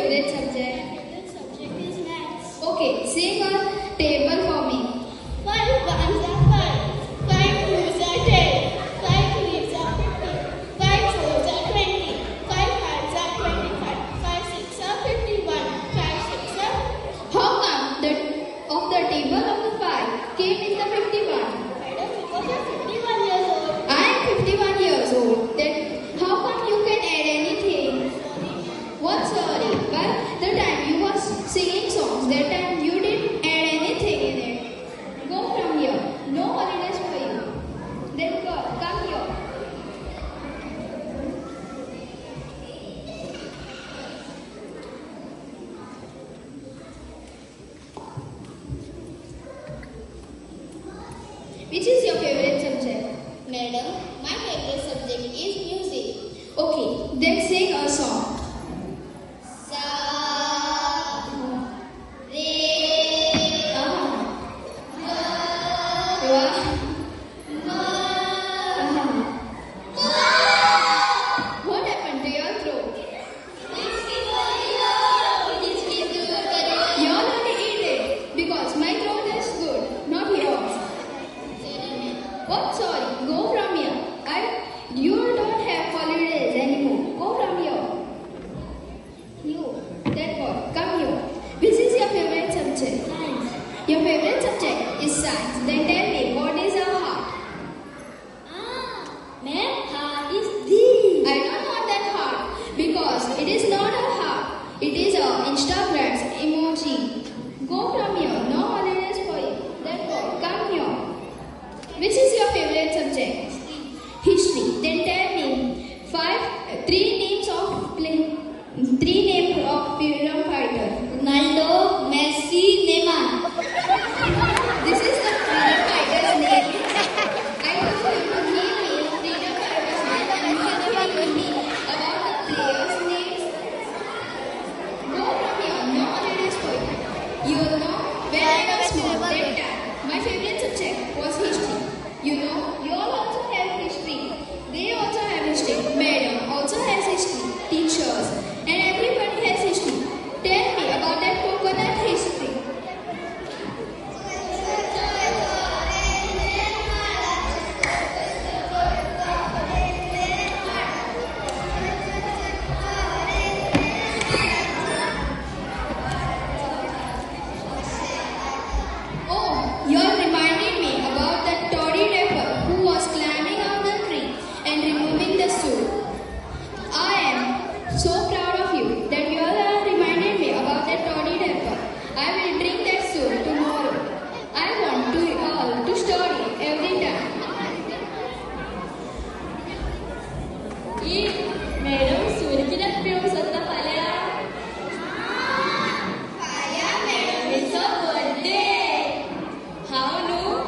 favorite subject? My favorite subject is maths. Okay, say a table for me. 5 ones are 5. 5 twos are 10. 5 threes are 50. 5 fours are 20. 5 fives are 25. 5 six are 51. 5 six are... How come the of the table of the 5 came in the 51? Madam, because you're 51 years old. I am 51 years old. Then how come you can add anything? What sorry? But the time you was singing songs, that time you didn't add anything in it. Go from here. No holidays for you. Then go, come here. Which is your favorite subject? Madam, my favorite subject is music. Okay, then sing a song. Sa, re, Wow. What happened to your throat? You're not eating because my throat is good, not yours. What? Sorry, go from here. You don't have holidays anymore. Go from here. You, that boy, come here. Which is your favorite subject? Science. Your favorite subject is science. Then tell me, what is a heart? Ma'am, heart is this. I don't want that heart because it is not a heart. It is a Instagram emoji. Go from here.